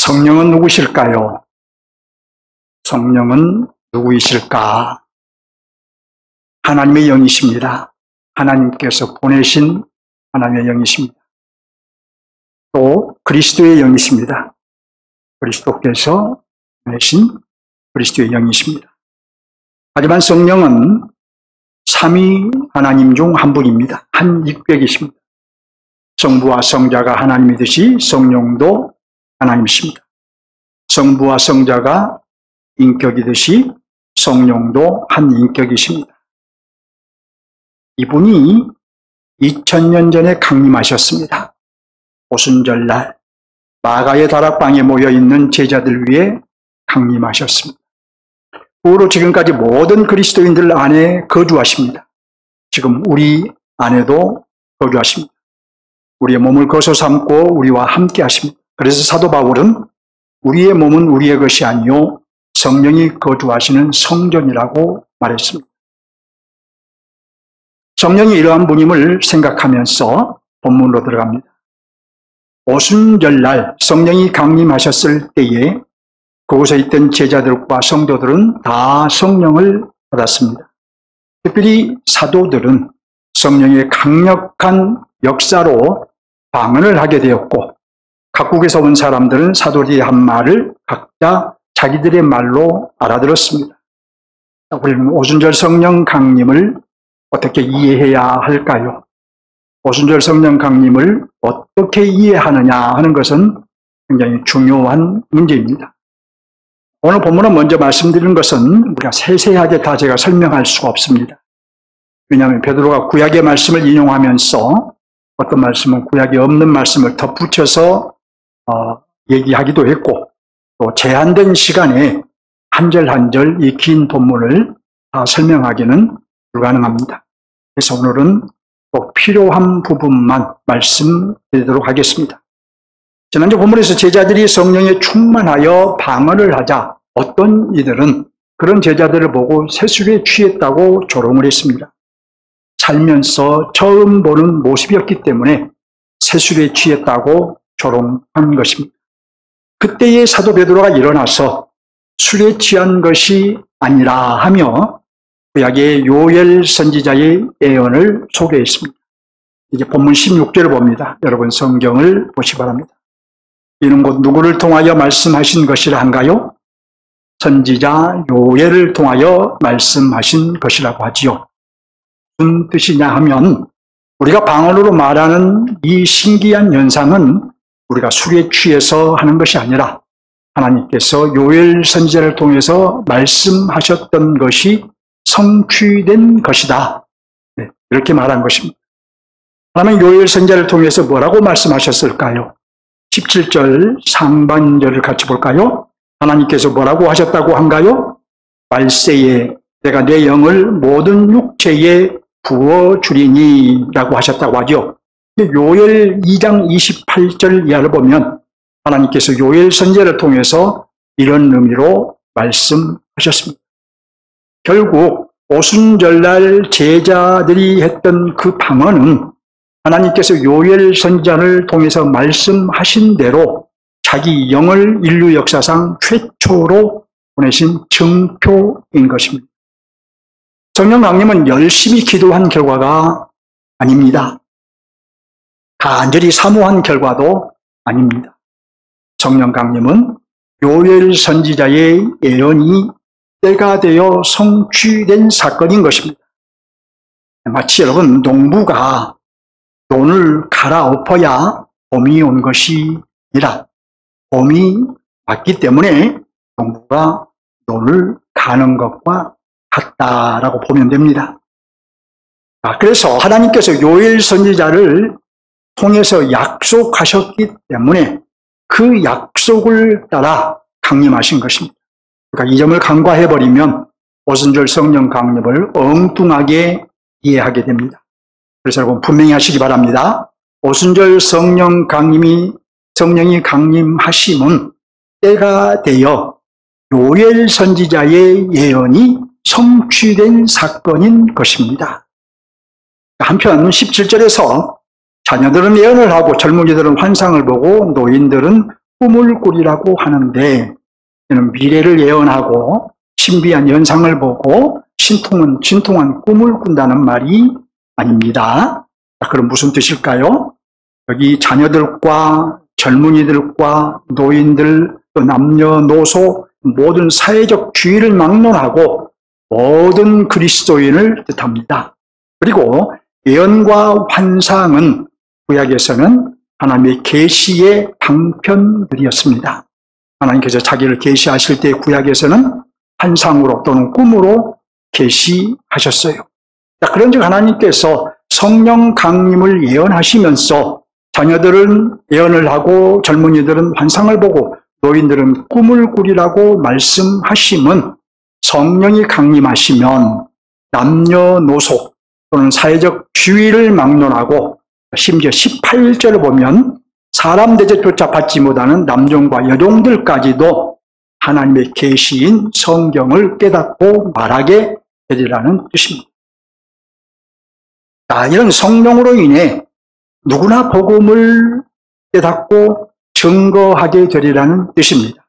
성령은 누구실까요? 성령은 누구이실까? 하나님의 영이십니다. 하나님께서 보내신 하나님의 영이십니다. 또 그리스도의 영이십니다. 그리스도께서 보내신 그리스도의 영이십니다. 하지만 성령은 삼위 하나님 중 한 분입니다. 한 인격이십니다. 성부와 성자가 하나님이듯이 성령도 하나님이십니다. 성부와 성자가 인격이듯이 성령도 한 인격이십니다. 이분이 2000년 전에 강림하셨습니다. 오순절날 마가의 다락방에 모여있는 제자들 위해 강림하셨습니다. 그 후로 지금까지 모든 그리스도인들 안에 거주하십니다. 지금 우리 안에도 거주하십니다. 우리의 몸을 거서 삼고 우리와 함께 하십니다. 그래서 사도 바울은 우리의 몸은 우리의 것이 아니요 성령이 거주하시는 성전이라고 말했습니다. 성령이 이러한 분임을 생각하면서 본문으로 들어갑니다. 오순절날 성령이 강림하셨을 때에 그곳에 있던 제자들과 성도들은 다 성령을 받았습니다. 특별히 사도들은 성령의 강력한 역사로 방언을 하게 되었고, 각국에서 온 사람들은 사도들이 한 말을 각자 자기들의 말로 알아들었습니다. 우리는 오순절 성령 강림을 어떻게 이해해야 할까요? 오순절 성령 강림을 어떻게 이해하느냐 하는 것은 굉장히 중요한 문제입니다. 오늘 본문은 먼저 말씀드린 것은 우리가 세세하게 다 제가 설명할 수가 없습니다. 왜냐하면 베드로가 구약의 말씀을 인용하면서 어떤 말씀은 구약에 없는 말씀을 덧붙여서 얘기하기도 했고, 또 제한된 시간에 한 절 한 절 이 긴 본문을 다 설명하기는 불가능합니다. 그래서 오늘은 꼭 필요한 부분만 말씀드리도록 하겠습니다. 지난주 본문에서 제자들이 성령에 충만하여 방언을 하자 어떤 이들은 그런 제자들을 보고 세술에 취했다고 조롱을 했습니다. 살면서 처음 보는 모습이었기 때문에 세술에 취했다고 조롱한 것입니다. 그때의 사도 베드로가 일어나서 술에 취한 것이 아니라 하며 구약의 요엘 선지자의 예언을 소개했습니다. 이제 본문 16절을 봅니다. 여러분 성경을 보시기 바랍니다. 이는 곧 누구를 통하여 말씀하신 것이라 한가요? 선지자 요엘을 통하여 말씀하신 것이라고 하지요. 무슨 뜻이냐 하면 우리가 방언으로 말하는 이 신기한 현상은 우리가 술에 취해서 하는 것이 아니라 하나님께서 요엘 선지자를 통해서 말씀하셨던 것이 성취된 것이다. 네, 이렇게 말한 것입니다. 하나님 요엘 선지자를 통해서 뭐라고 말씀하셨을까요? 17절 상반절을 같이 볼까요? 하나님께서 뭐라고 하셨다고 한가요? 말세에 내가 내 영을 모든 육체에 부어주리니 라고 하셨다고 하죠. 요엘 2장 28절 이하를 보면 하나님께서 요엘 선지자를 통해서 이런 의미로 말씀하셨습니다. 결국 오순절날 제자들이 했던 그 방언은 하나님께서 요엘 선지자를 통해서 말씀하신 대로 자기 영을 인류 역사상 최초로 보내신 증표인 것입니다. 성령 강림은 열심히 기도한 결과가 아닙니다. 간절히 사모한 결과도 아닙니다. 성령 강림은 요엘 선지자의 예언이 때가 되어 성취된 사건인 것입니다. 마치 여러분 농부가 논을 갈아엎어야 봄이 온 것이 아니라 봄이 왔기 때문에 농부가 논을 가는 것과 같다라고 보면 됩니다. 그래서 하나님께서 요엘 선지자를 통해서 약속하셨기 때문에 그 약속을 따라 강림하신 것입니다. 그러니까 이 점을 간과해버리면 오순절 성령 강림을 엉뚱하게 이해하게 됩니다. 그래서 여러분 분명히 하시기 바랍니다. 오순절 성령 강림이 성령이 강림하심은 때가 되어 요엘 선지자의 예언이 성취된 사건인 것입니다. 한편 17절에서 자녀들은 예언을 하고 젊은이들은 환상을 보고 노인들은 꿈을 꾸리라고 하는데, 이는 미래를 예언하고 신비한 현상을 보고 진통한 꿈을 꾼다는 말이 아닙니다. 그럼 무슨 뜻일까요? 여기 자녀들과 젊은이들과 노인들, 또 남녀노소, 모든 사회적 주의를 막론하고 모든 그리스도인을 뜻합니다. 그리고 예언과 환상은 구약에서는 하나님의 계시의 방편들이었습니다. 하나님께서 자기를 계시하실 때 구약에서는 환상으로 또는 꿈으로 계시하셨어요. 그런즉 하나님께서 성령 강림을 예언하시면서 자녀들은 예언을 하고 젊은이들은 환상을 보고 노인들은 꿈을 꾸리라고 말씀하심은 성령이 강림하시면 남녀노소 또는 사회적 주의를 막론하고 심지어 18절을 보면 사람 대접조차 받지 못하는 남종과 여종들까지도 하나님의 계시인 성경을 깨닫고 말하게 되리라는 뜻입니다. 이런 성령으로 인해 누구나 복음을 깨닫고 증거하게 되리라는 뜻입니다.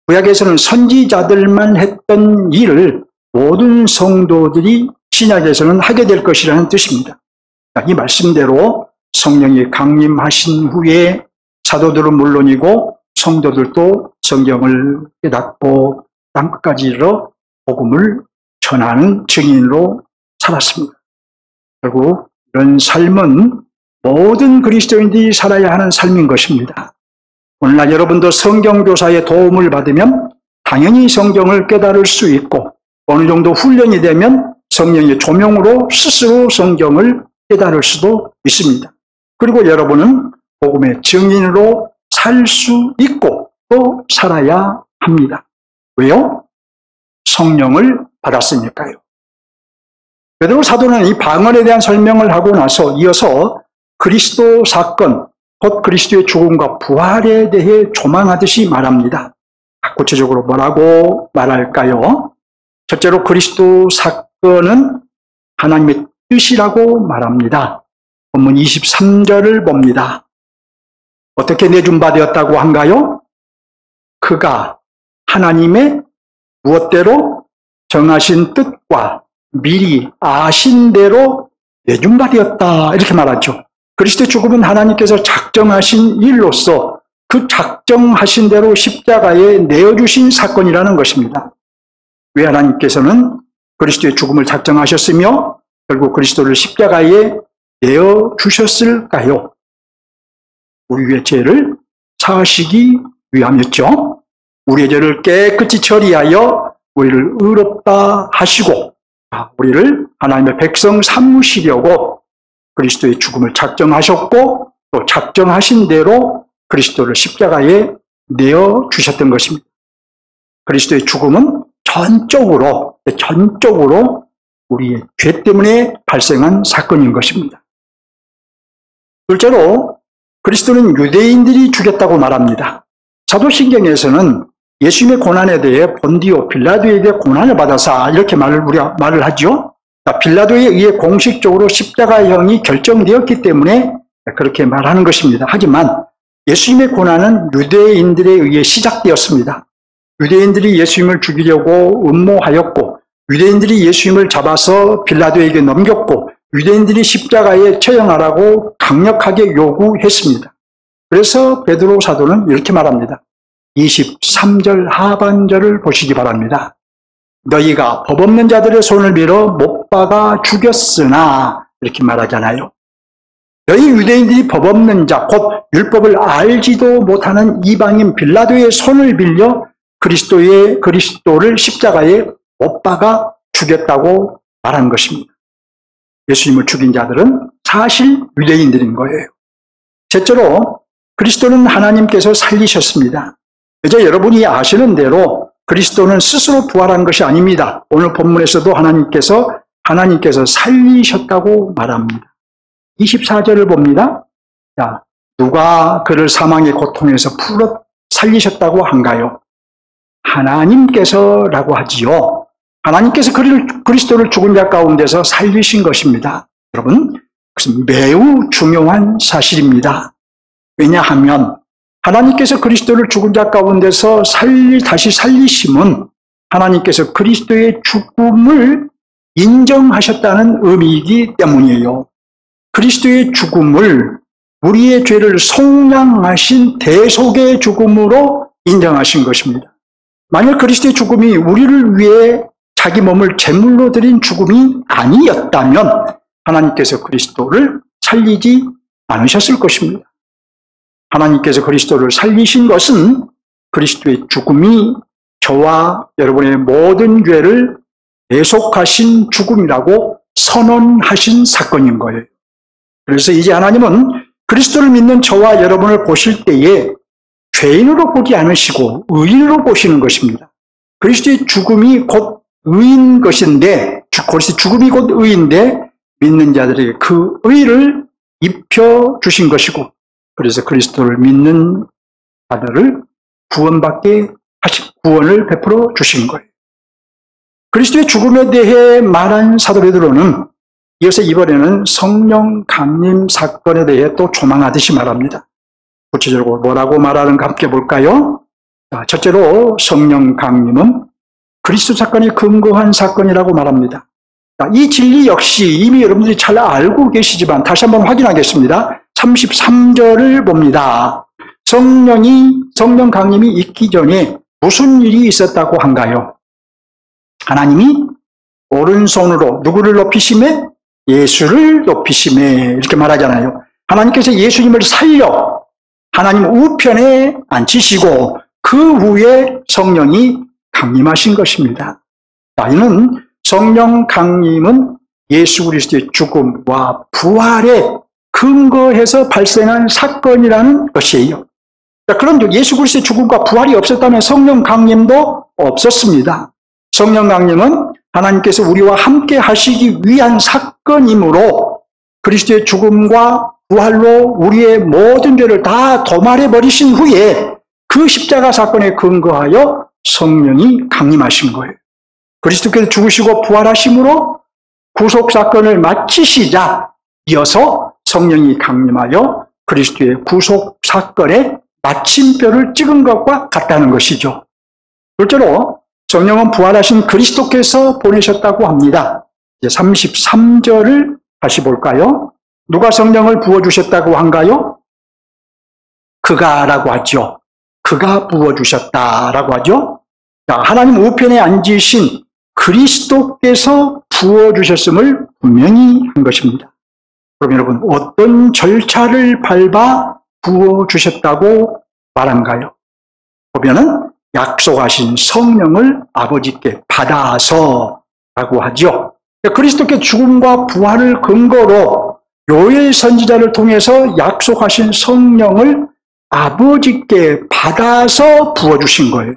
구약에서는 선지자들만 했던 일을 모든 성도들이 신약에서는 하게 될 것이라는 뜻입니다. 이 말씀대로 성령이 강림하신 후에 사도들은 물론이고 성도들도 성경을 깨닫고 땅끝까지 이르러 복음을 전하는 증인으로 살았습니다. 결국 이런 삶은 모든 그리스도인들이 살아야 하는 삶인 것입니다. 오늘날 여러분도 성경교사의 도움을 받으면 당연히 성경을 깨달을 수 있고 어느 정도 훈련이 되면 성령의 조명으로 스스로 성경을 깨달을 수도 있습니다. 그리고 여러분은 복음의 증인으로 살 수 있고 또 살아야 합니다. 왜요? 성령을 받았으니까요. 베드로 사도는 이 방언에 대한 설명을 하고 나서 이어서 그리스도 사건, 곧 그리스도의 죽음과 부활에 대해 조망하듯이 말합니다. 구체적으로 뭐라고 말할까요? 첫째로 그리스도 사건은 하나님의 뜻이라고 말합니다. 본문 23절을 봅니다. 어떻게 내준 바 되었다고 한가요? 그가 하나님의 무엇대로 정하신 뜻과 미리 아신 대로 내준 바 되었다, 이렇게 말하죠. 그리스도의 죽음은 하나님께서 작정하신 일로서 그 작정하신 대로 십자가에 내어주신 사건이라는 것입니다. 왜 하나님께서는 그리스도의 죽음을 작정하셨으며 결국 그리스도를 십자가에 내어주셨을까요? 우리의 죄를 사하시기 위함이었죠. 우리의 죄를 깨끗이 처리하여 우리를 의롭다 하시고 우리를 하나님의 백성 삼으시려고 그리스도의 죽음을 작정하셨고 또 작정하신 대로 그리스도를 십자가에 내어주셨던 것입니다. 그리스도의 죽음은 전적으로 우리의 죄 때문에 발생한 사건인 것입니다. 둘째로 그리스도는 유대인들이 죽였다고 말합니다. 사도신경에서는 예수님의 고난에 대해 본디오 빌라도에게 고난을 받아서 이렇게 말을 하죠. 빌라도에 의해 공식적으로 십자가형이 결정되었기 때문에 그렇게 말하는 것입니다. 하지만 예수님의 고난은 유대인들에 의해 시작되었습니다. 유대인들이 예수님을 죽이려고 음모하였고 유대인들이 예수님을 잡아서 빌라도에게 넘겼고 유대인들이 십자가에 처형하라고 강력하게 요구했습니다. 그래서 베드로 사도는 이렇게 말합니다. 23절 하반절을 보시기 바랍니다. 너희가 법 없는 자들의 손을 밀어 못 박아 죽였으나, 이렇게 말하잖아요. 너희 유대인들이 법 없는 자, 곧 율법을 알지도 못하는 이방인 빌라도의 손을 빌려 그리스도를 십자가에 못 박아 죽였다고 말한 것입니다. 예수님을 죽인 자들은 사실 유대인들인 거예요. 셋째로 그리스도는 하나님께서 살리셨습니다. 이제 여러분이 아시는 대로 그리스도는 스스로 부활한 것이 아닙니다. 오늘 본문에서도 하나님께서 살리셨다고 말합니다. 24절을 봅니다. 자, 누가 그를 사망의 고통에서 풀어 살리셨다고 한가요? 하나님께서라고 하지요. 하나님께서 그리스도를 죽은 자 가운데서 살리신 것입니다. 여러분, 그것은 매우 중요한 사실입니다. 왜냐하면 하나님께서 그리스도를 죽은 자 가운데서 다시 살리심은 하나님께서 그리스도의 죽음을 인정하셨다는 의미이기 때문이에요. 그리스도의 죽음을 우리의 죄를 속량하신 대속의 죽음으로 인정하신 것입니다. 만약 그리스도의 죽음이 우리를 위해 자기 몸을 제물로 드린 죽음이 아니었다면 하나님께서 그리스도를 살리지 않으셨을 것입니다. 하나님께서 그리스도를 살리신 것은 그리스도의 죽음이 저와 여러분의 모든 죄를 대속하신 죽음이라고 선언하신 사건인 거예요. 그래서 이제 하나님은 그리스도를 믿는 저와 여러분을 보실 때에 죄인으로 보지 않으시고 의인으로 보시는 것입니다. 그리스도의 죽음이 곧 의인 것인데, 그리스도의 죽음이 곧 의인데 믿는 자들에게 그 의를 입혀주신 것이고, 그래서 그리스도를 믿는 자들을 구원을 베풀어 주신 거예요. 그리스도의 죽음에 대해 말한 사도 베드로는 이어서 이번에는 성령 강림 사건에 대해 또 조망하듯이 말합니다. 구체적으로 뭐라고 말하는가 함께 볼까요? 첫째로 성령 강림은 그리스도 사건이 근거한 사건이라고 말합니다. 이 진리 역시 이미 여러분들이 잘 알고 계시지만 다시 한번 확인하겠습니다. 33절을 봅니다. 성령 강림이 있기 전에 무슨 일이 있었다고 한가요? 하나님이 오른손으로 누구를 높이시매? 예수를 높이시매, 이렇게 말하잖아요. 하나님께서 예수님을 살려 하나님 우편에 앉히시고 그 후에 성령이 강림하신 것입니다. 이는 성령 강림은 예수 그리스도의 죽음과 부활에 근거해서 발생한 사건이라는 것이에요. 그런데 예수 그리스도의 죽음과 부활이 없었다면 성령 강림도 없었습니다. 성령 강림은 하나님께서 우리와 함께 하시기 위한 사건이므로 그리스도의 죽음과 부활로 우리의 모든 죄를 다 도말해 버리신 후에 그 십자가 사건에 근거하여 성령이 강림하신 거예요. 그리스도께서 죽으시고 부활하심으로 구속 사건을 마치시자 이어서 성령이 강림하여 그리스도의 구속 사건에 마침표를 찍은 것과 같다는 것이죠. 둘째로 성령은 부활하신 그리스도께서 보내셨다고 합니다. 이제 33절을 다시 볼까요? 누가 성령을 부어주셨다고 한가요? 그가라고 하죠. 그가 부어주셨다라고 하죠. 하나님 우편에 앉으신 그리스도께서 부어주셨음을 분명히 한 것입니다. 그럼 여러분, 어떤 절차를 밟아 부어주셨다고 말한가요? 보면은 약속하신 성령을 아버지께 받아서라고 하죠. 그리스도께 죽음과 부활을 근거로 요엘 선지자를 통해서 약속하신 성령을 아버지께 받아서 부어주신 거예요.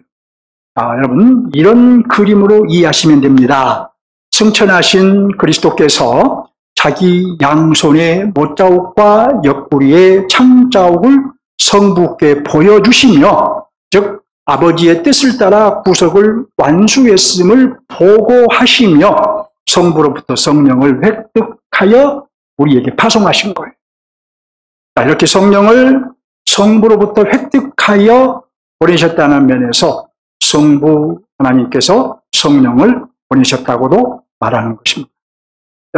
여러분, 이런 그림으로 이해하시면 됩니다. 승천하신 그리스도께서 자기 양손의 못자국과 옆구리의 창자국을 성부께 보여주시며, 즉 아버지의 뜻을 따라 구속을 완수했음을 보고하시며 성부로부터 성령을 획득하여 우리에게 파송하신 거예요. 이렇게 성령을 성부로부터 획득하여 보내셨다는 면에서 성부 하나님께서 성령을 보내셨다고도 말하는 것입니다.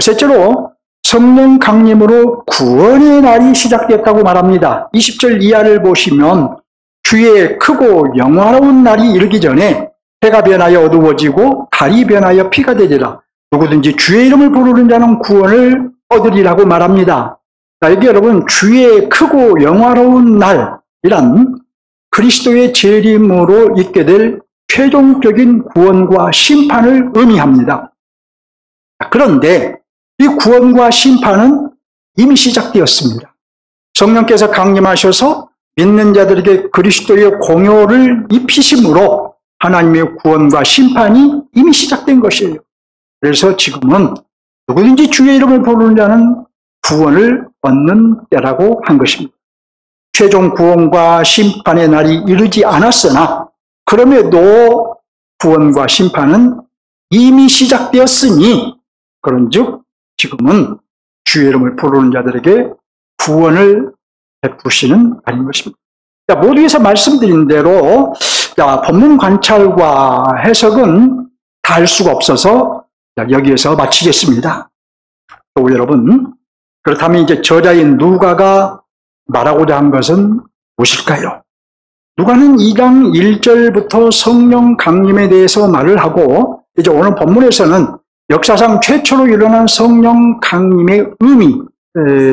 셋째로 성령 강림으로 구원의 날이 시작됐다고 말합니다. 20절 이하를 보시면 주의 크고 영화로운 날이 이르기 전에 해가 변하여 어두워지고 달이 변하여 피가 되리라. 누구든지 주의 이름을 부르는 자는 구원을 얻으리라고 말합니다. 여기 여러분, 주의 크고 영화로운 날이란 그리스도의 재림으로 있게 될 최종적인 구원과 심판을 의미합니다. 그런데 이 구원과 심판은 이미 시작되었습니다. 성령께서 강림하셔서 믿는 자들에게 그리스도의 공효를 입히심으로 하나님의 구원과 심판이 이미 시작된 것이에요. 그래서 지금은 누구든지 주의 이름을 부르는 자는 구원을 얻는 때라고 한 것입니다. 최종 구원과 심판의 날이 이르지 않았으나 그럼에도 구원과 심판은 이미 시작되었으니 그런즉 지금은 주의 이름을 부르는 자들에게 구원을 베푸시는 날인 것입니다. 모두에서 말씀드린 대로 본문 관찰과 해석은 다 할 수가 없어서 여기에서 마치겠습니다. 또 여러분, 그렇다면 이제 저자인 누가가 말하고자 한 것은 무엇일까요? 누가는 2장 1절부터 성령 강림에 대해서 말을 하고, 이제 오늘 본문에서는 역사상 최초로 일어난 성령 강림의 의미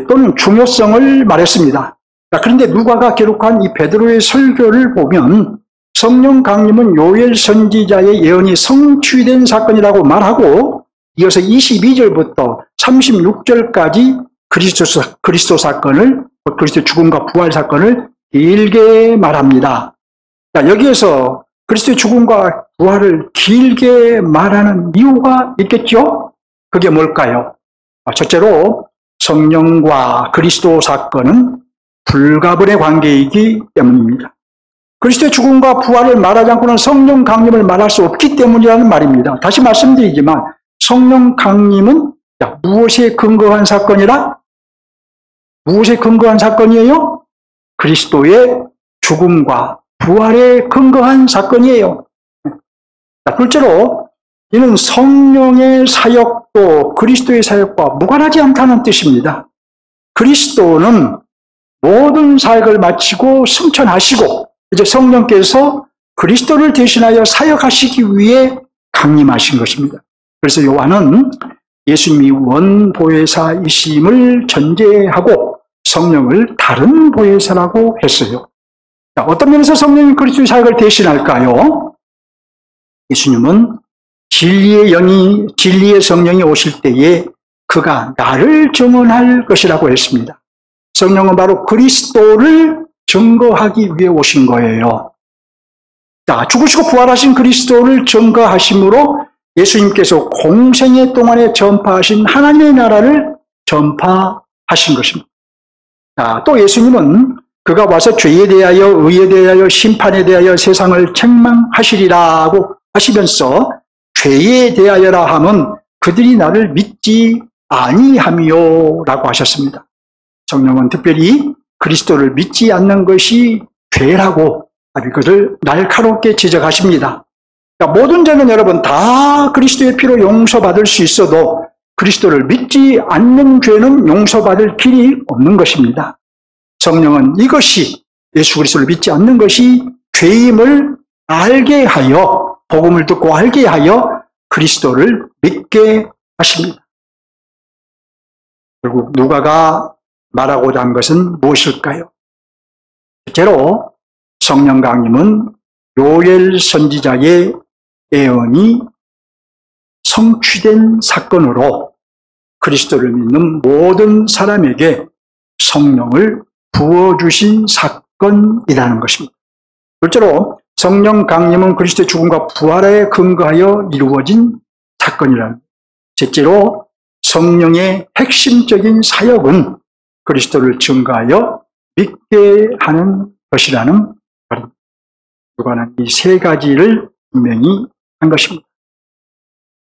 또는 중요성을 말했습니다. 그런데 누가가 기록한 이 베드로의 설교를 보면 성령 강림은 요엘 선지자의 예언이 성취된 사건이라고 말하고, 이어서 22절부터 36절까지 그리스도 사건을, 그리스도의 죽음과 부활 사건을 길게 말합니다. 여기에서 그리스도의 죽음과 부활을 길게 말하는 이유가 있겠죠? 그게 뭘까요? 첫째로 성령과 그리스도 사건은 불가분의 관계이기 때문입니다. 그리스도의 죽음과 부활을 말하지 않고는 성령 강림을 말할 수 없기 때문이라는 말입니다. 다시 말씀드리지만 성령 강림은 무엇에 근거한 사건이라? 무엇에 근거한 사건이에요? 그리스도의 죽음과 부활에 근거한 사건이에요. 둘째로 이는 성령의 사역도 그리스도의 사역과 무관하지 않다는 뜻입니다. 그리스도는 모든 사역을 마치고 승천하시고 이제 성령께서 그리스도를 대신하여 사역하시기 위해 강림하신 것입니다. 그래서 요한은 예수님이 원보혜사이심을 전제하고 성령을 다른 보혜사라고 했어요. 어떤 면에서 성령이 그리스도의 사역을 대신할까요? 예수님은 진리의 성령이 오실 때에 그가 나를 증언할 것이라고 했습니다. 성령은 바로 그리스도를 증거하기 위해 오신 거예요. 죽으시고 부활하신 그리스도를 증거하심으로 예수님께서 공생애 동안에 전파하신 하나님의 나라를 전파하신 것입니다. 또 예수님은 그가 와서 죄에 대하여, 의에 대하여, 심판에 대하여 세상을 책망하시리라고 하시면서 죄에 대하여라 함은 그들이 나를 믿지 아니하미요 라고 하셨습니다. 성령은 특별히 그리스도를 믿지 않는 것이 죄라고 이것을 날카롭게 지적하십니다. 모든 죄는 여러분 다 그리스도의 피로 용서받을 수 있어도 그리스도를 믿지 않는 죄는 용서받을 길이 없는 것입니다. 성령은 이것이, 예수 그리스도를 믿지 않는 것이 죄임을 알게 하여, 복음을 듣고 알게 하여 그리스도를 믿게 하십니다. 결국 누가가 말하고자 한 것은 무엇일까요? 첫째로 성령 강림은 요엘 선지자의 예언이 성취된 사건으로 그리스도를 믿는 모든 사람에게 성령을 부어주신 사건이라는 것입니다. 둘째로 성령 강림은 그리스도의 죽음과 부활에 근거하여 이루어진 사건이라는 것입니다. 셋째로 성령의 핵심적인 사역은 그리스도를 증거하여 믿게 하는 것이라는 말입니다. 누가는 이 세 가지를 분명히 한 것입니다.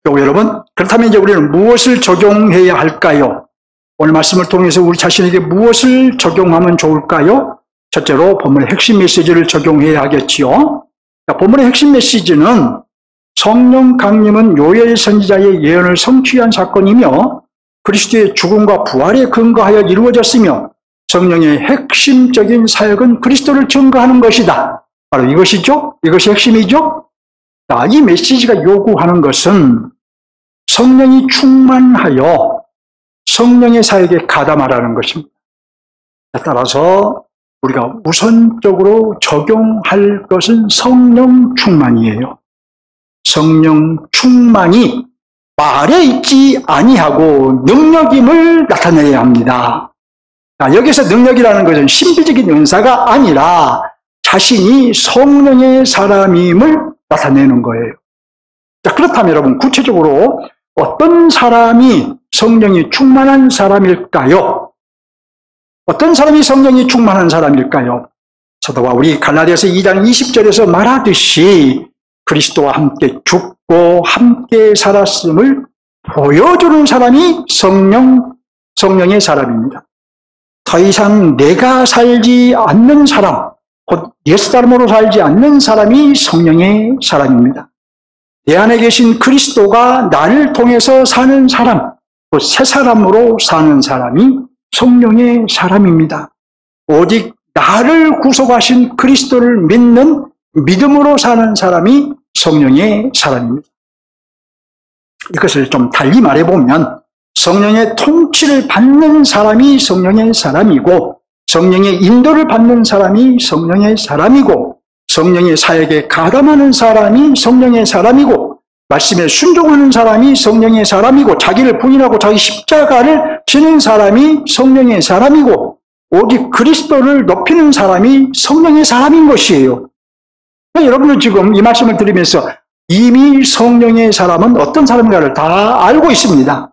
여러분, 그렇다면 이제 우리는 무엇을 적용해야 할까요? 오늘 말씀을 통해서 우리 자신에게 무엇을 적용하면 좋을까요? 첫째로 본문의 핵심 메시지를 적용해야 하겠지요. 본문의 핵심 메시지는 성령 강림은 요엘 선지자의 예언을 성취한 사건이며 그리스도의 죽음과 부활에 근거하여 이루어졌으며 성령의 핵심적인 사역은 그리스도를 증거하는 것이다. 바로 이것이죠. 이것이 핵심이죠. 이 메시지가 요구하는 것은 성령이 충만하여 성령의 사역에 가담하라는 것입니다. 따라서 우리가 우선적으로 적용할 것은 성령 충만이에요. 성령 충만이 말에 있지 아니하고 능력임을 나타내야 합니다. 여기서 능력이라는 것은 신비적인 은사가 아니라 자신이 성령의 사람임을 나타내는 거예요. 그렇다면 여러분, 구체적으로 어떤 사람이 성령이 충만한 사람일까요? 어떤 사람이 성령이 충만한 사람일까요? 사도가 우리 갈라디아서 2장 20절에서 말하듯이 그리스도와 함께 죽고 함께 살았음을 보여주는 사람이 성령의 사람입니다. 더 이상 내가 살지 않는 사람, 곧 옛사람으로 살지 않는 사람이 성령의 사람입니다. 내 안에 계신 그리스도가 나를 통해서 사는 사람, 곧 새 사람으로 사는 사람이 성령의 사람입니다. 오직 나를 구속하신 그리스도를 믿는 믿음으로 사는 사람이 성령의 사람입니다. 이것을 좀 달리 말해보면 성령의 통치를 받는 사람이 성령의 사람이고, 성령의 인도를 받는 사람이 성령의 사람이고, 성령의 사역에 가담하는 사람이 성령의 사람이고, 말씀에 순종하는 사람이 성령의 사람이고, 자기를 부인하고 자기 십자가를 지는 사람이 성령의 사람이고, 오직 그리스도를 높이는 사람이 성령의 사람인 것이에요. 여러분은 지금 이 말씀을 들으면서 이미 성령의 사람은 어떤 사람인가를 다 알고 있습니다.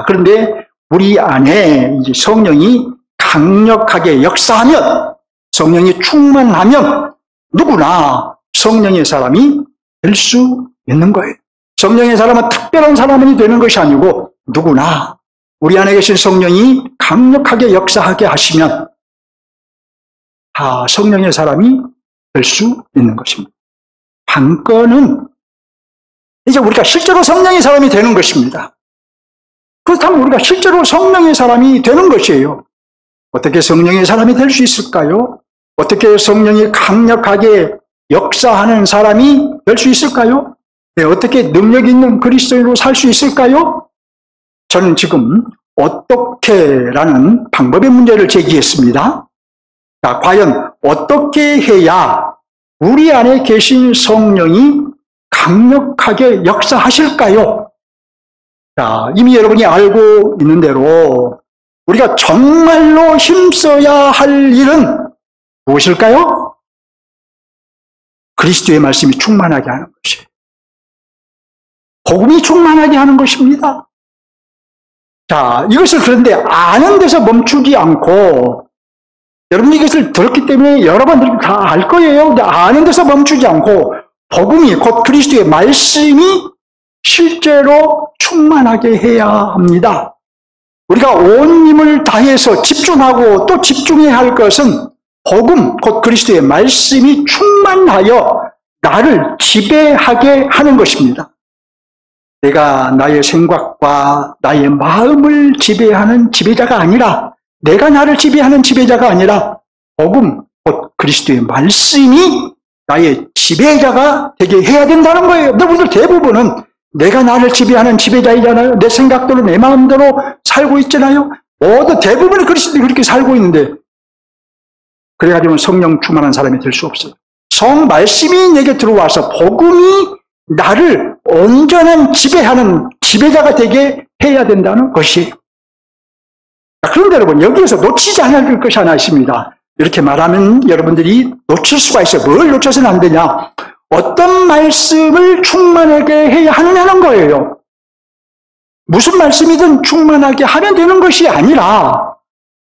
그런데 우리 안에 이제 성령이 강력하게 역사하면, 성령이 충만하면 누구나 성령의 사람이 될 수 있는 거예요. 성령의 사람은 특별한 사람이 되는 것이 아니고 누구나 우리 안에 계신 성령이 강력하게 역사하게 하시면 다 성령의 사람이 될 수 있는 것입니다. 관건은 이제 우리가 실제로 성령의 사람이 되는 것입니다. 그렇다면 우리가 실제로 성령의 사람이 되는 것이에요. 어떻게 성령의 사람이 될 수 있을까요? 어떻게 성령이 강력하게 역사하는 사람이 될 수 있을까요? 어떻게 능력 있는 그리스도인으로 살 수 있을까요? 저는 지금 어떻게라는 방법의 문제를 제기했습니다. 자, 과연 어떻게 해야 우리 안에 계신 성령이 강력하게 역사하실까요? 자, 이미 여러분이 알고 있는 대로 우리가 정말로 힘써야 할 일은 무엇일까요? 그리스도의 말씀이 충만하게 하는 것이에요. 복음이 충만하게 하는 것입니다. 자, 이것을 그런데 아는 데서 멈추지 않고, 여러분이 이것을 들었기 때문에 여러 번 들으면 다 알 거예요. 근데 아는 데서 멈추지 않고 복음이 곧 그리스도의 말씀이 실제로 충만하게 해야 합니다. 우리가 온 힘을 다해서 집중하고 또 집중해야 할 것은 복음, 곧 그리스도의 말씀이 충만하여 나를 지배하게 하는 것입니다. 내가 나의 생각과 나의 마음을 지배하는 지배자가 아니라, 내가 나를 지배하는 지배자가 아니라 복음, 곧 그리스도의 말씀이 나의 지배자가 되게 해야 된다는 거예요. 여러분들 대부분은 내가 나를 지배하는 지배자이잖아요. 내 생각대로 내 마음대로 살고 있잖아요. 모두 대부분의 그리스도인이 그렇게 살고 있는데, 그래가지고 성령 충만한 사람이 될 수 없어요. 성 말씀이 내게 들어와서 복음이 나를 온전한 지배하는 지배자가 되게 해야 된다는 것이에요. 그런데 여러분, 여기에서 놓치지 않을 것이 하나 있습니다. 이렇게 말하면 여러분들이 놓칠 수가 있어요. 뭘 놓쳐서는 안 되냐? 어떤 말씀을 충만하게 해야 하느냐는 거예요. 무슨 말씀이든 충만하게 하면 되는 것이 아니라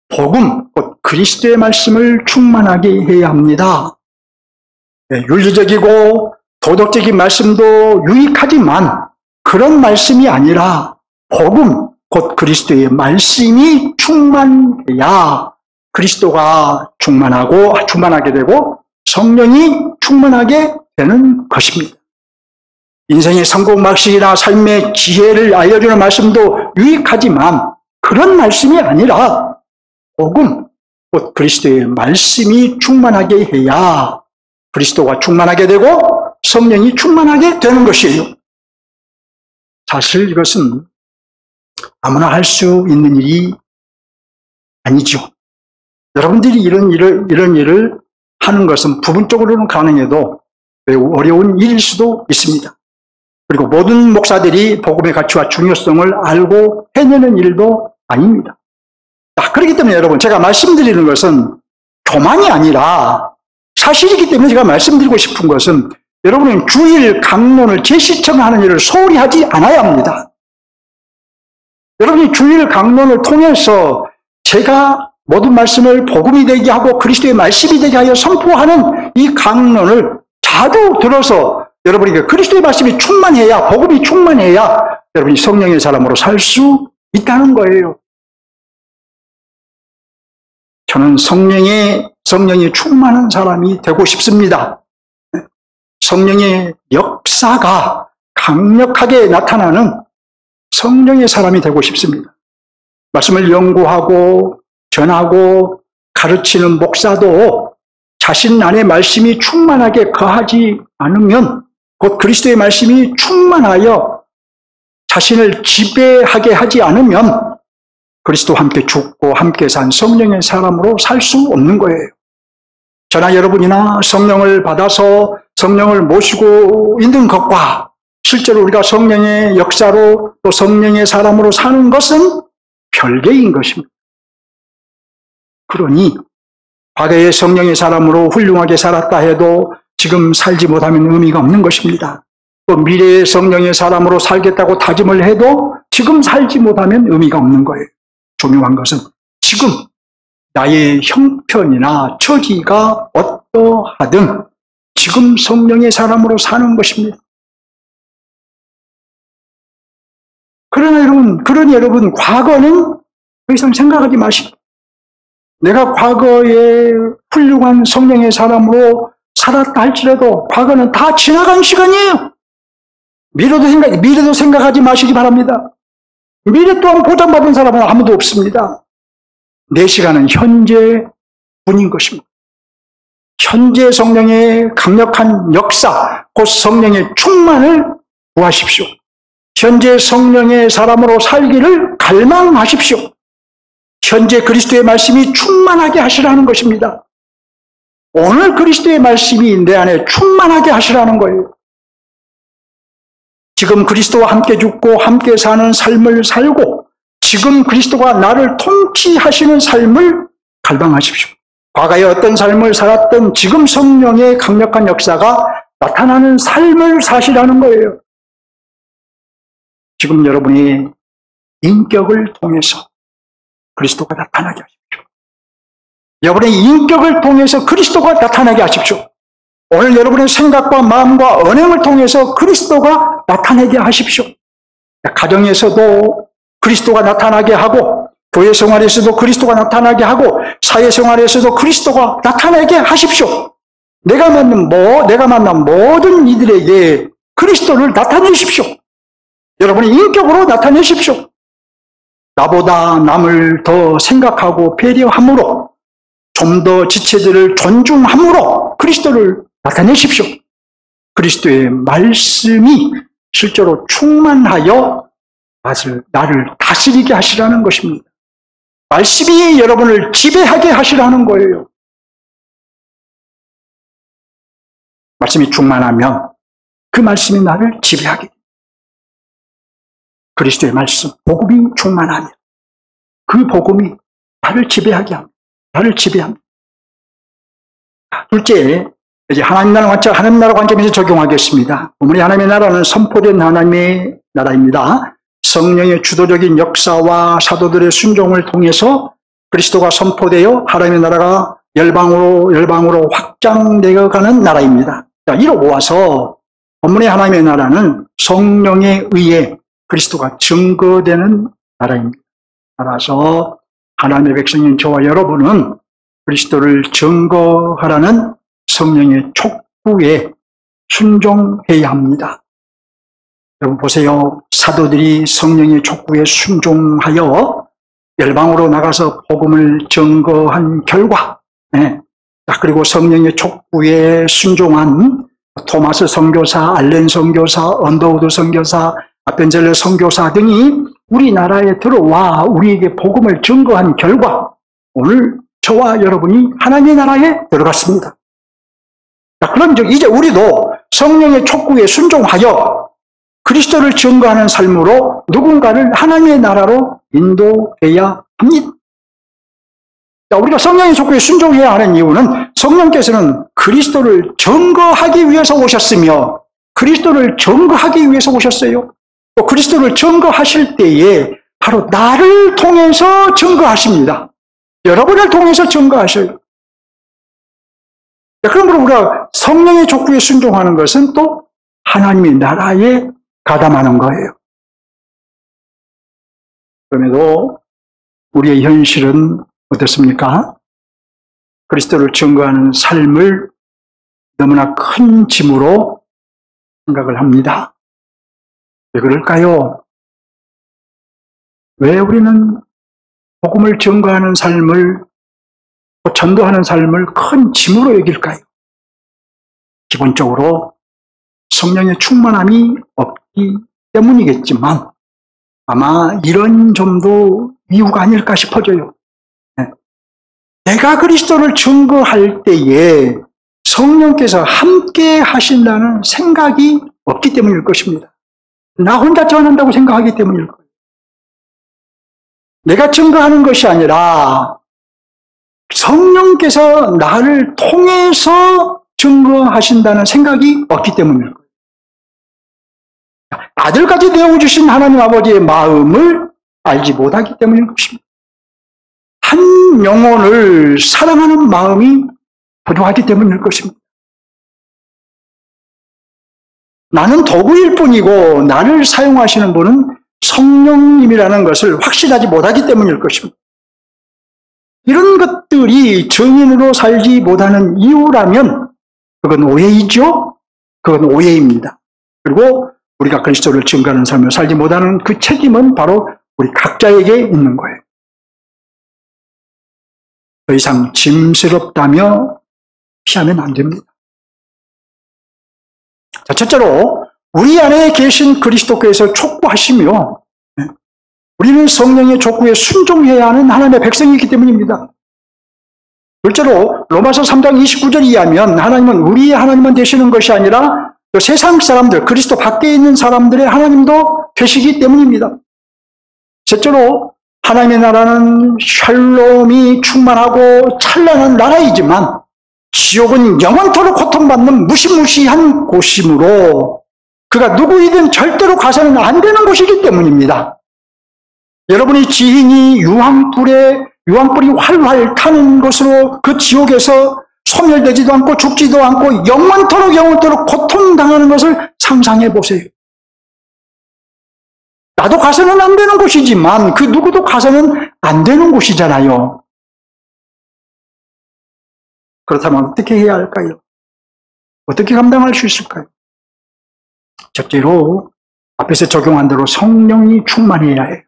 복음, 곧 그리스도의 말씀을 충만하게 해야 합니다. 윤리적이고 도덕적인 말씀도 유익하지만 그런 말씀이 아니라 복음, 곧 그리스도의 말씀이 충만해야 그리스도가 충만하게 되고 성령이 충만하게 되는 것입니다. 인생의 성공 방식이나 삶의 지혜를 알려주는 말씀도 유익하지만 그런 말씀이 아니라 복음, 곧 그리스도의 말씀이 충만하게 해야 그리스도가 충만하게 되고 성령이 충만하게 되는 것이에요. 사실 이것은 아무나 할 수 있는 일이 아니죠. 여러분들이 이런 일을 하는 것은 부분적으로는 가능해도 매우 어려운 일일 수도 있습니다. 그리고 모든 목사들이 복음의 가치와 중요성을 알고 해내는 일도 아닙니다. 자, 그렇기 때문에 여러분, 제가 말씀드리는 것은 교만이 아니라 사실이기 때문에 제가 말씀드리고 싶은 것은 여러분은 주일 강론을 재시청하는 일을 소홀히 하지 않아야 합니다. 여러분이 주일 강론을 통해서 제가 모든 말씀을 복음이 되게 하고 그리스도의 말씀이 되게 하여 선포하는 이 강론을 자주 들어서 여러분에게 그리스도의 말씀이 충만해야, 복음이 충만해야 여러분이 성령의 사람으로 살 수 있다는 거예요. 저는 성령이 충만한 사람이 되고 싶습니다. 성령의 역사가 강력하게 나타나는 성령의 사람이 되고 싶습니다. 말씀을 연구하고 전하고 가르치는 목사도 자신 안에 말씀이 충만하게 거하지 않으면, 곧 그리스도의 말씀이 충만하여 자신을 지배하게 하지 않으면 그리스도와 함께 죽고 함께 산 성령의 사람으로 살 수 없는 거예요. 저나 여러분이나 성령을 받아서 성령을 모시고 있는 것과 실제로 우리가 성령의 역사로 또 성령의 사람으로 사는 것은 별개인 것입니다. 그러니 과거의 성령의 사람으로 훌륭하게 살았다 해도 지금 살지 못하면 의미가 없는 것입니다. 또 미래의 성령의 사람으로 살겠다고 다짐을 해도 지금 살지 못하면 의미가 없는 거예요. 중요한 것은 지금 나의 형편이나 처지가 어떠하든 지금 성령의 사람으로 사는 것입니다. 그러니 여러분, 과거는 더 이상 생각하지 마시고, 내가 과거에 훌륭한 성령의 사람으로 살았다 할지라도 과거는 다 지나간 시간이에요. 미래도 생각하지 마시기 바랍니다. 미래 또한 보장받은 사람은 아무도 없습니다. 내 시간은 현재뿐인 것입니다. 현재 성령의 강력한 역사, 곧 성령의 충만을 구하십시오. 현재 성령의 사람으로 살기를 갈망하십시오. 현재 그리스도의 말씀이 충만하게 하시라는 것입니다. 오늘 그리스도의 말씀이 내 안에 충만하게 하시라는 거예요. 지금 그리스도와 함께 죽고 함께 사는 삶을 살고 지금 그리스도가 나를 통치하시는 삶을 갈망하십시오. 과거에 어떤 삶을 살았던 지금 성령의 강력한 역사가 나타나는 삶을 사시라는 거예요. 지금 여러분이 인격을 통해서 그리스도가 나타나게 하십시오. 여러분의 인격을 통해서 그리스도가 나타나게 하십시오. 오늘 여러분의 생각과 마음과 언행을 통해서 그리스도가 나타나게 하십시오. 가정에서도 그리스도가 나타나게 하고, 교회 생활에서도 그리스도가 나타나게 하고, 사회생활에서도 그리스도가 나타나게 하십시오. 내가 만난 모든 이들에게 그리스도를 나타내십시오. 여러분의 인격으로 나타내십시오. 나보다 남을 더 생각하고 배려함으로, 좀 더 지체들을 존중함으로 그리스도를 나타내십시오. 그리스도의 말씀이 실제로 충만하여 나를 다스리게 하시라는 것입니다. 말씀이 여러분을 지배하게 하시라는 거예요. 말씀이 충만하면 그 말씀이 나를 지배하게 됩니다. 그리스도의 말씀, 복음이 충만하면 그 복음이 나를 지배하게 합니다. 나를 지배합니다. 둘째, 이제 하나님 나라 관점에서 적용하겠습니다. 어머니 하나님의 나라는 선포된 하나님의 나라입니다. 성령의 주도적인 역사와 사도들의 순종을 통해서 그리스도가 선포되어 하나님의 나라가 열방으로 확장되어 가는 나라입니다. 자, 이로 모아서 어머니 하나님의 나라는 성령에 의해 그리스도가 증거되는 나라입니다. 따라서 하나님의 백성인 저와 여러분은 그리스도를 증거하라는 성령의 촉구에 순종해야 합니다. 여러분 보세요. 사도들이 성령의 촉구에 순종하여 열방으로 나가서 복음을 증거한 결과, 그리고 성령의 촉구에 순종한 토마스 선교사, 알렌 선교사, 언더우드 선교사, 아펜젤러 선교사 등이 우리나라에 들어와 우리에게 복음을 증거한 결과 오늘 저와 여러분이 하나님의 나라에 들어갔습니다. 자, 그럼 이제 우리도 성령의 촉구에 순종하여 그리스도를 증거하는 삶으로 누군가를 하나님의 나라로 인도해야 합니다. 자, 우리가 성령의 촉구에 순종해야 하는 이유는 성령께서는 그리스도를 증거하기 위해서 오셨으며 그리스도를 증거하기 위해서 오셨어요. 또 그리스도를 증거하실 때에 바로 나를 통해서 증거하십니다. 여러분을 통해서 증거하셔요. 그러므로 우리가 성령의 촉구에 순종하는 것은 또 하나님의 나라에 가담하는 거예요. 그럼에도 우리의 현실은 어떻습니까? 그리스도를 증거하는 삶을 너무나 큰 짐으로 생각을 합니다. 왜 그럴까요? 왜 우리는 복음을 증거하는 삶을, 전도하는 삶을 큰 짐으로 여길까요? 기본적으로 성령의 충만함이 없기 때문이겠지만 아마 이런 점도 이유가 아닐까 싶어져요. 내가 그리스도를 증거할 때에 성령께서 함께 하신다는 생각이 없기 때문일 것입니다. 나 혼자 전한다고 생각하기 때문일 거예요. 내가 증거하는 것이 아니라 성령께서 나를 통해서 증거하신다는 생각이 없기 때문일 거예요. 아들까지 내어주신 하나님 아버지의 마음을 알지 못하기 때문일 것입니다. 한 영혼을 사랑하는 마음이 부족하기 때문일 것입니다. 나는 도구일 뿐이고 나를 사용하시는 분은 성령님이라는 것을 확신하지 못하기 때문일 것입니다. 이런 것들이 증인으로 살지 못하는 이유라면 그건 오해이죠? 그건 오해입니다. 그리고 우리가 그리스도를 증거하는 삶을 살지 못하는 그 책임은 바로 우리 각자에게 있는 거예요. 더 이상 짐스럽다며 피하면 안 됩니다. 자, 첫째로 우리 안에 계신 그리스도께서 촉구하시며 우리는 성령의 촉구에 순종해야 하는 하나님의 백성이기 때문입니다. 둘째로 로마서 3장 29절에 의하면 하나님은 우리의 하나님만 되시는 것이 아니라 또 세상 사람들, 그리스도 밖에 있는 사람들의 하나님도 되시기 때문입니다. 셋째로 하나님의 나라는 샬롬이 충만하고 찬란한 나라이지만 지옥은 영원토록 고통받는 무시무시한 곳이므로 그가 누구이든 절대로 가서는 안 되는 곳이기 때문입니다. 여러분이 지인이 유황불이 활활 타는 곳으로 그 지옥에서 소멸되지도 않고 죽지도 않고 영원토록 고통당하는 것을 상상해 보세요. 나도 가서는 안 되는 곳이지만 그 누구도 가서는 안 되는 곳이잖아요. 그렇다면 어떻게 해야 할까요? 어떻게 감당할 수 있을까요? 첫째로 앞에서 적용한 대로 성령이 충만해야 해요.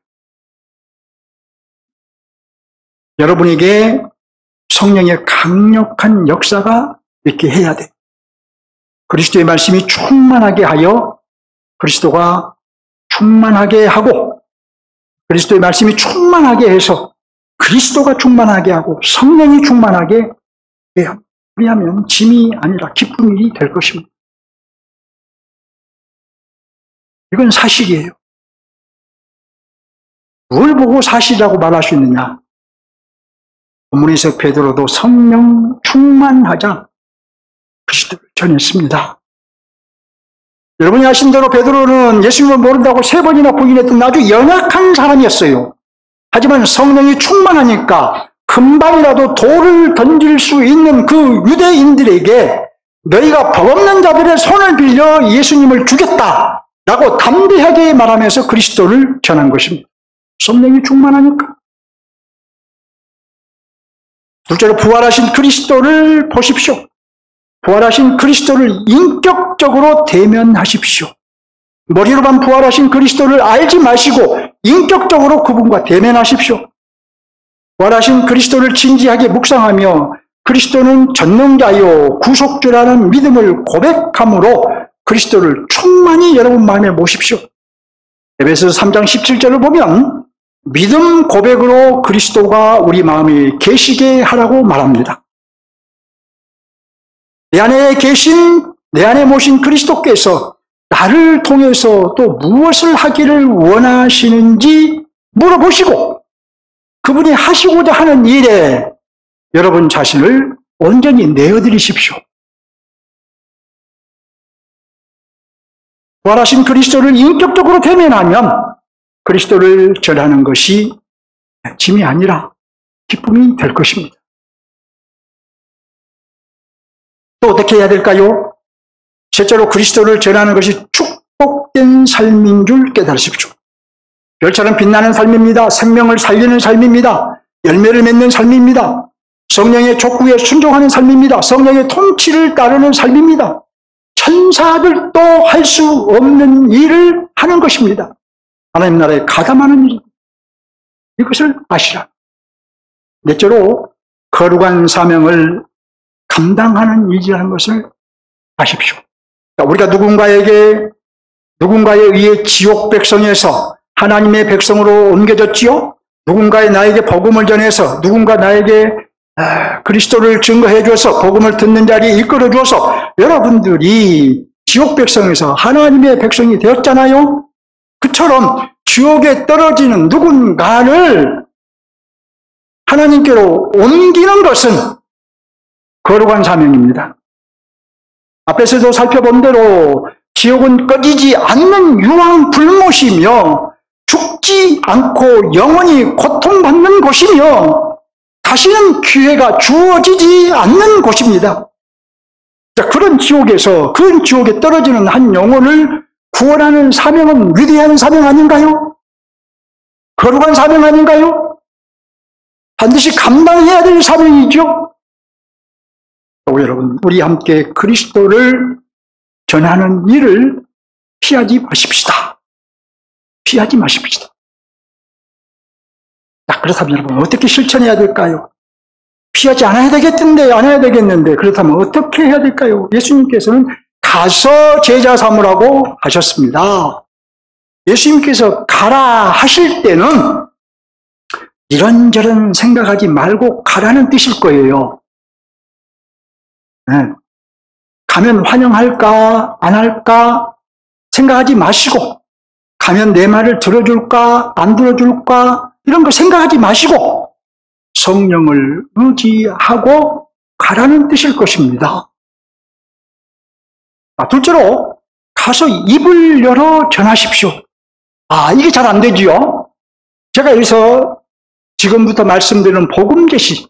여러분에게 성령의 강력한 역사가 있게 해야 돼. 그리스도의 말씀이 충만하게 하여 그리스도가 충만하게 하고 그리스도의 말씀이 충만하게 해서 그리스도가 충만하게 하고 성령이 충만하게 해야 합니다. 그리하면 짐이 아니라 기쁨이 될 것입니다. 이건 사실이에요. 뭘 보고 사실이라고 말할 수 있느냐? 본문에서 베드로도 성령 충만하자 그리스도를 전했습니다. 여러분이 아신 대로 베드로는 예수님을 모른다고 3번이나 부인했던 아주 연약한 사람이었어요. 하지만 성령이 충만하니까 금방이라도 돌을 던질 수 있는 그 유대인들에게 너희가 법 없는 자들의 손을 빌려 예수님을 죽였다라고 담대하게 말하면서 그리스도를 전한 것입니다. 성령이 충만하니까. 둘째로 부활하신 그리스도를 보십시오. 부활하신 그리스도를 인격적으로 대면하십시오. 머리로만 부활하신 그리스도를 알지 마시고 인격적으로 그분과 대면하십시오. 부활하신 그리스도를 진지하게 묵상하며 그리스도는 전능자요 구속주라는 믿음을 고백함으로 그리스도를 충만히 여러분 마음에 모십시오. 에베소서 3장 17절을 보면 믿음 고백으로 그리스도가 우리 마음에 계시게 하라고 말합니다. 내 안에 모신 그리스도께서 나를 통해서 또 무엇을 하기를 원하시는지 물어보시고 그분이 하시고자 하는 일에 여러분 자신을 온전히 내어드리십시오. 부활하신 그리스도를 인격적으로 대면하면 그리스도를 전하는 것이 짐이 아니라 기쁨이 될 것입니다. 또 어떻게 해야 될까요? 실제로 그리스도를 전하는 것이 축복된 삶인 줄 깨달으십시오. 별처럼 빛나는 삶입니다. 생명을 살리는 삶입니다. 열매를 맺는 삶입니다. 성령의 촉구에 순종하는 삶입니다. 성령의 통치를 따르는 삶입니다. 천사들도 할 수 없는 일을 하는 것입니다. 하나님 나라에 가담하는 일. 이것을 아시라. 넷째로 거룩한 사명을 감당하는 일이라는 것을 아십시오. 우리가 누군가에 의해 지옥 백성에서 하나님의 백성으로 옮겨졌지요? 누군가에 나에게 복음을 전해서 누군가 나에게 그리스도를 증거해 줘서 복음을 듣는 자리에 이끌어 줘서 여러분들이 지옥 백성에서 하나님의 백성이 되었잖아요? 그처럼 지옥에 떨어지는 누군가를 하나님께로 옮기는 것은 거룩한 사명입니다. 앞에서도 살펴본 대로 지옥은 꺼지지 않는 유황 불못이며 죽지 않고 영원히 고통받는 곳이며 다시는 기회가 주어지지 않는 곳입니다. 자, 그런 지옥에 떨어지는 한 영혼을 구원하는 사명은 위대한 사명 아닌가요? 거룩한 사명 아닌가요? 반드시 감당해야 될 사명이죠. 여러분, 우리 함께 그리스도를 전하는 일을 피하지 마십시다. 피하지 마십시다. 자, 그렇다면 여러분, 어떻게 실천해야 될까요? 피하지 않아야 되겠는데, 그렇다면 어떻게 해야 될까요? 예수님께서는 가서 제자 삼으라고 하셨습니다. 예수님께서 가라 하실 때는 이런저런 생각하지 말고 가라는 뜻일 거예요. 네. 가면 환영할까 안 할까 생각하지 마시고, 가면 내 말을 들어줄까 안 들어줄까 이런 거 생각하지 마시고 성령을 의지하고 가라는 뜻일 것입니다. 둘째로 가서 입을 열어 전하십시오. 이게 잘 안 되지요. 제가 여기서 지금부터 말씀드리는 복음 제시에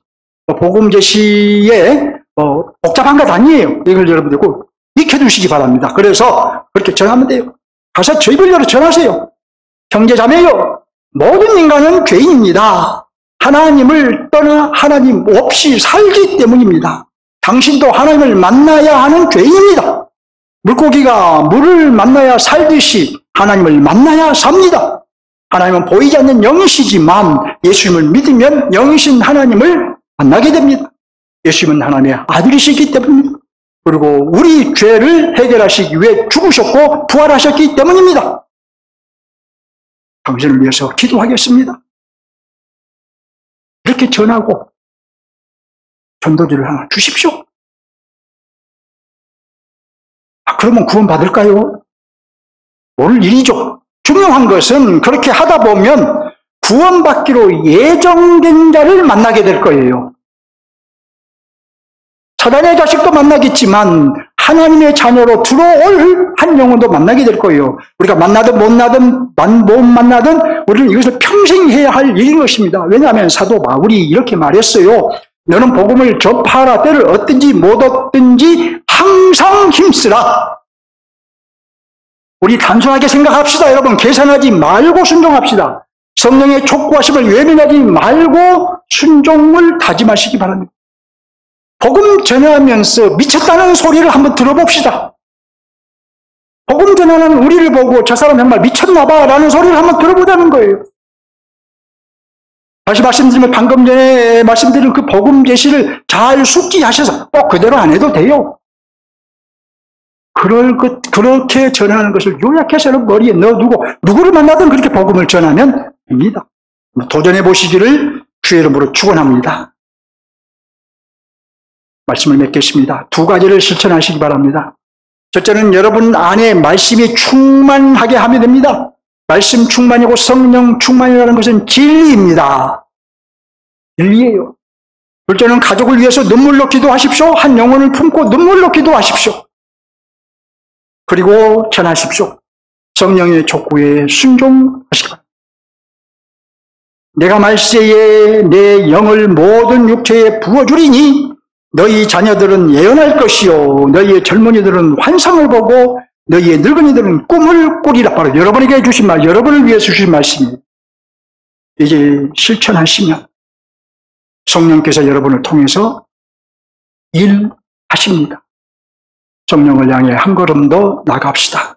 복잡한 것 아니에요. 이걸 여러분들 꼭 익혀두시기 바랍니다. 그래서 그렇게 전하면 돼요. 가서 저 입을 열어 전하세요. 형제자매요, 모든 인간은 죄인입니다. 하나님을 떠나 하나님 없이 살기 때문입니다. 당신도 하나님을 만나야 하는 죄인입니다. 물고기가 물을 만나야 살듯이 하나님을 만나야 삽니다. 하나님은 보이지 않는 영이시지만 예수님을 믿으면 영이신 하나님을 만나게 됩니다. 예수님은 하나님의 아들이시기 때문입니다. 그리고 우리 죄를 해결하시기 위해 죽으셨고 부활하셨기 때문입니다. 당신을 위해서 기도하겠습니다. 이렇게 전하고 전도지를 하나 주십시오. 그러면 구원받을까요? 모를 일이죠. 중요한 것은 그렇게 하다 보면 구원받기로 예정된 자를 만나게 될 거예요. 사단의 자식도 만나겠지만 하나님의 자녀로 들어올 한 영혼도 만나게 될 거예요. 우리가 만나든 못 만나든 우리는 이것을 평생 해야 할 일인 것입니다. 왜냐하면 사도 바울이 이렇게 말했어요. 너는 복음을 접하라. 때를 얻든지 못 얻든지 항상 힘쓰라. 우리 단순하게 생각합시다. 여러분, 계산하지 말고 순종합시다. 성령의 촉구하심을 외면하지 말고 순종을 다짐하시기 바랍니다. 복음 전하면서 미쳤다는 소리를 한번 들어봅시다. 복음 전하는 우리를 보고 저 사람 정말 미쳤나봐 라는 소리를 한번 들어보자는 거예요. 다시 말씀드리면 방금 전에 말씀드린 그 복음 제시를 잘 숙지하셔서 꼭 그대로 안 해도 돼요. 그렇게 전하는 것을 요약해서는 머리에 넣어두고 누구를 만나든 그렇게 복음을 전하면 됩니다. 도전해 보시기를 주의 이름으로 축원합니다. 말씀을 맺겠습니다. 두 가지를 실천하시기 바랍니다. 첫째는 여러분 안에 말씀이 충만하게 하면 됩니다. 말씀 충만이고 성령 충만이라는 것은 진리입니다. 진리예요. 둘째는 가족을 위해서 눈물로 기도하십시오. 한 영혼을 품고 눈물로 기도하십시오. 그리고 전하십시오. 성령의 촉구에 순종하시기 바랍니다. 내가 말세에 내 영을 모든 육체에 부어주리니 너희 자녀들은 예언할 것이요 너희의 젊은이들은 환상을 보고 너희의 늙은이들은 꿈을 꾸리라. 바로 여러분에게 주신 말, 여러분을 위해 주신 말씀입니다. 이제 실천하시면 성령께서 여러분을 통해서 일하십니다. 성령을 향해 한 걸음 더 나갑시다.